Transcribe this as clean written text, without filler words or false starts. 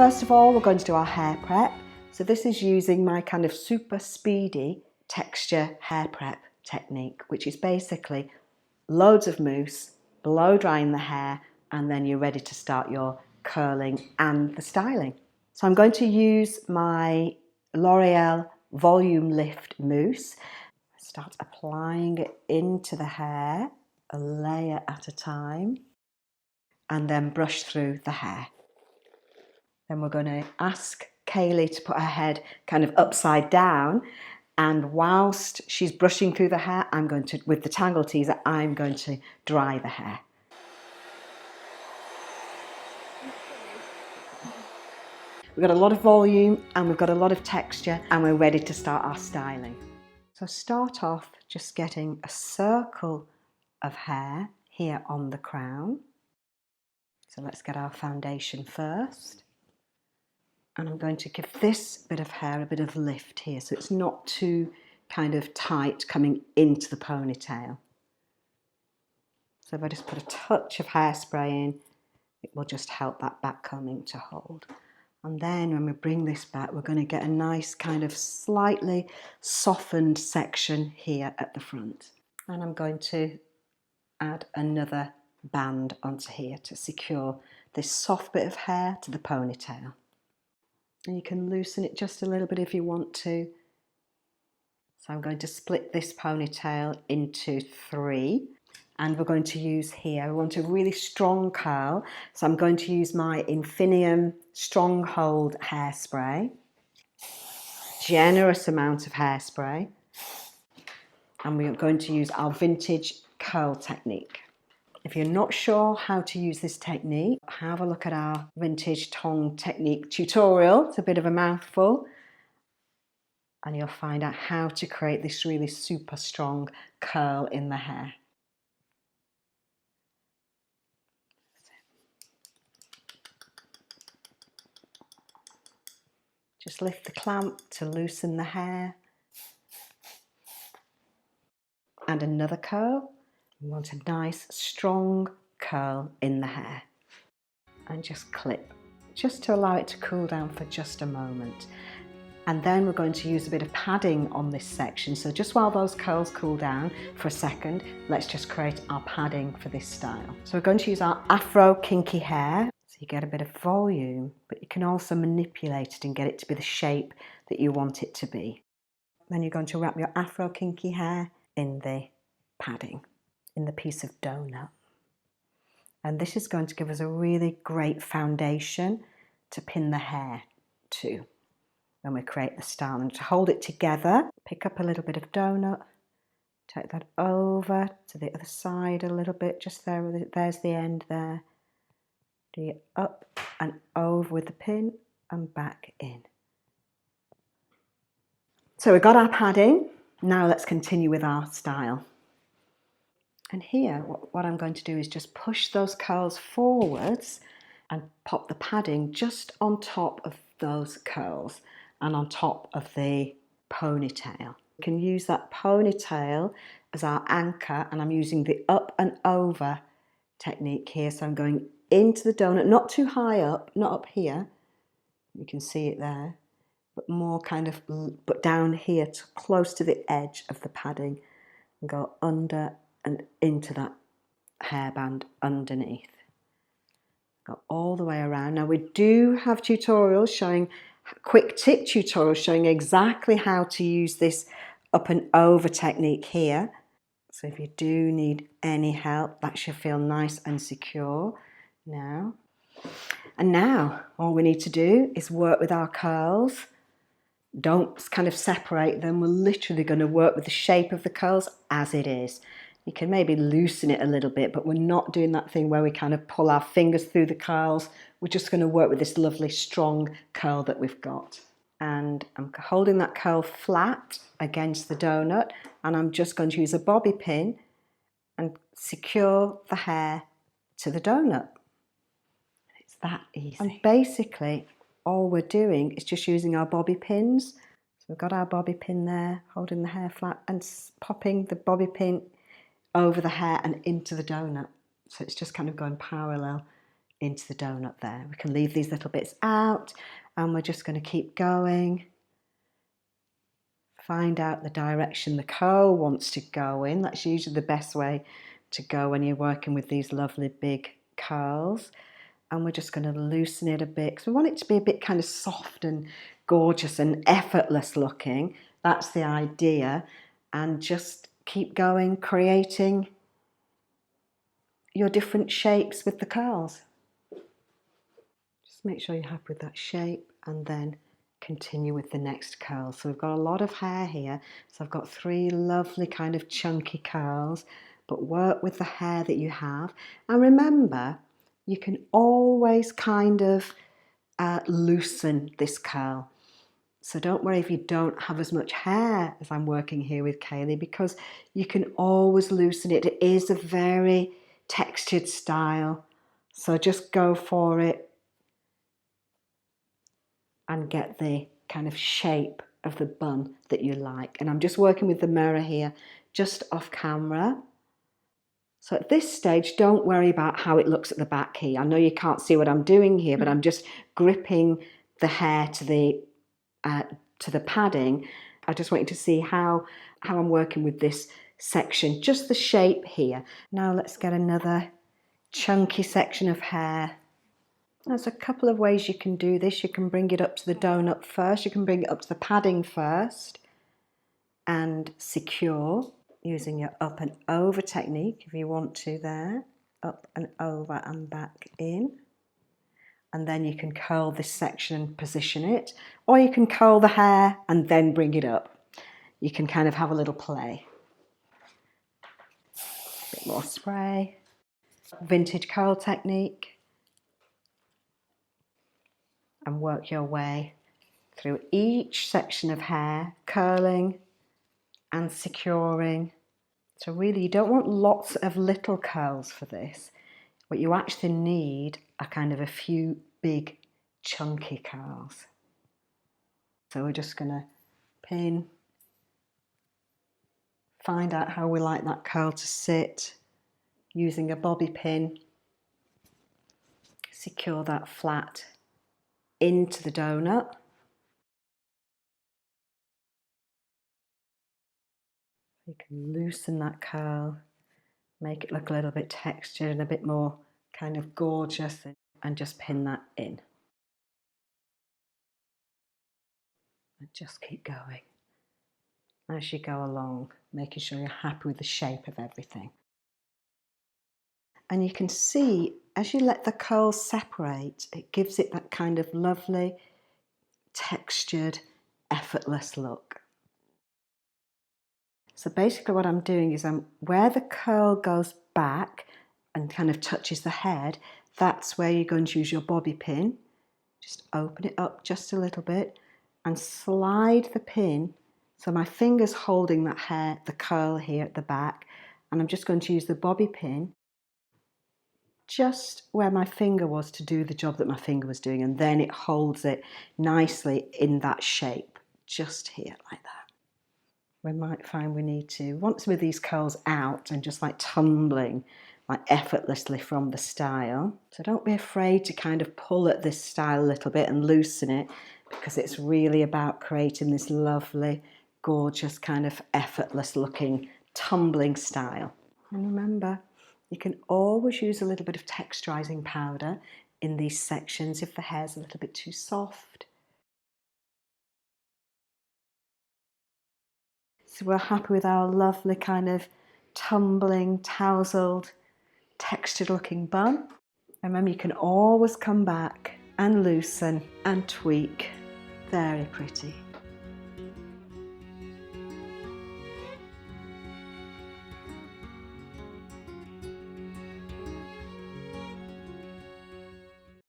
first of all, we're going to do our hair prep. So this is using my kind of super speedy texture hair prep technique, which is basically loads of mousse, blow drying the hair, and then you're ready to start your curling and the styling. So I'm going to use my L'Oreal Volume Lift mousse. Start applying it into the hair, a layer at a time, and then brush through the hair. Then we're going to ask Kaylee to put her head kind of upside down, and whilst she's brushing through the hair, I'm going to, with the tangle teaser, I'm going to dry the hair. We've got a lot of volume and we've got a lot of texture, and we're ready to start our styling. So start off just getting a circle of hair here on the crown. So let's get our foundation first. And I'm going to give this bit of hair a bit of lift here, so it's not too kind of tight coming into the ponytail. So if I just put a touch of hairspray in, it will just help that back combing to hold. And then when we bring this back, we're going to get a nice kind of slightly softened section here at the front. And I'm going to add another band onto here to secure this soft bit of hair to the ponytail. And you can loosen it just a little bit if you want to. So I'm going to split this ponytail into 3. And we're going to use here, we want a really strong curl. So I'm going to use my Infinium Stronghold hairspray. Generous amount of hairspray. And we're going to use our vintage curl technique. If you're not sure how to use this technique, have a look at our vintage tongue technique tutorial. It's a bit of a mouthful. And you'll find out how to create this really super strong curl in the hair. Just lift the clamp to loosen the hair. And another curl. You want a nice strong curl in the hair. And just clip, just to allow it to cool down for just a moment. And then we're going to use a bit of padding on this section. So just while those curls cool down for a second, let's just create our padding for this style. So we're going to use our Afro kinky hair. So you get a bit of volume, but you can also manipulate it and get it to be the shape that you want it to be. Then you're going to wrap your Afro kinky hair in the padding, in the piece of donut. And this is going to give us a really great foundation to pin the hair to when we create the style. And to hold it together, pick up a little bit of donut, take that over to the other side a little bit, just there, there's the end there. Do it up and over with the pin and back in. So we've got our padding. Now let's continue with our style. And here, what I'm going to do is just push those curls forwards and pop the padding just on top of those curls and on top of the ponytail. We can use that ponytail as our anchor, and I'm using the up and over technique here. So I'm going into the donut, not too high up, not up here. You can see it there, but more kind of, but down here to close to the edge of the padding, and go under and into that hairband underneath. Go all the way around. Now we do have tutorials showing, quick tip tutorials showing exactly how to use this up and over technique here. So if you do need any help, that should feel nice and secure now. And now all we need to do is work with our curls. Don't kind of separate them. We're literally going to work with the shape of the curls as it is. You can maybe loosen it a little bit, but we're not doing that thing where we kind of pull our fingers through the curls. We're just going to work with this lovely strong curl that we've got. And I'm holding that curl flat against the donut, and I'm just going to use a bobby pin and secure the hair to the donut. It's that easy. And basically all we're doing is just using our bobby pins. So we've got our bobby pin there, holding the hair flat and popping the bobby pin over the hair and into the donut. So it's just kind of going parallel into the donut there. We can leave these little bits out and we're just going to keep going. Find out the direction the curl wants to go in. That's usually the best way to go when you're working with these lovely big curls. And we're just going to loosen it a bit because we want it to be a bit kind of soft and gorgeous and effortless looking. That's the idea. And just keep going, creating your different shapes with the curls. Just make sure you're happy with that shape and then continue with the next curl. So we've got a lot of hair here. So I've got 3 lovely kind of chunky curls, but work with the hair that you have. And remember, you can always kind of loosen this curl. So don't worry if you don't have as much hair as I'm working here with Kaylee, because you can always loosen it. It is a very textured style. So just go for it and get the kind of shape of the bun that you like. And I'm just working with the mirror here, just off camera. So at this stage, don't worry about how it looks at the back here. I know you can't see what I'm doing here, but I'm just gripping the hair to the padding. I just want you to see how I'm working with this section, just the shape here. Now let's get another chunky section of hair. There's a couple of ways you can do this. You can bring it up to the donut first. You can bring it up to the padding first and secure using your up and over technique if you want to there. Up and over and back in. And then you can curl this section and position it. Or you can curl the hair and then bring it up. You can kind of have a little play. A bit more spray. Vintage curl technique. And work your way through each section of hair, curling and securing. So really you don't want lots of little curls for this. What you actually need are kind of a few big chunky curls. So we're just going to pin, find out how we like that curl to sit using a bobby pin, secure that flat into the donut. You can loosen that curl, make it look a little bit textured and a bit more kind of gorgeous, and just pin that in. And just keep going as you go along, making sure you're happy with the shape of everything. And you can see as you let the curls separate, it gives it that kind of lovely, textured, effortless look. So basically what I'm doing is where the curl goes back and kind of touches the head, that's where you're going to use your bobby pin. Just open it up just a little bit and slide the pin. So my finger's holding that hair, the curl here at the back, and I'm just going to use the bobby pin just where my finger was to do the job that my finger was doing, and then it holds it nicely in that shape, just here like that. We might find we need to, once with these curls out and just like tumbling like effortlessly from the style. So don't be afraid to kind of pull at this style a little bit and loosen it, because it's really about creating this lovely, gorgeous kind of effortless looking tumbling style. And remember, you can always use a little bit of texturizing powder in these sections if the hair's a little bit too soft. So we're happy with our lovely kind of tumbling, tousled, textured looking bun. Remember, you can always come back and loosen and tweak. Very pretty.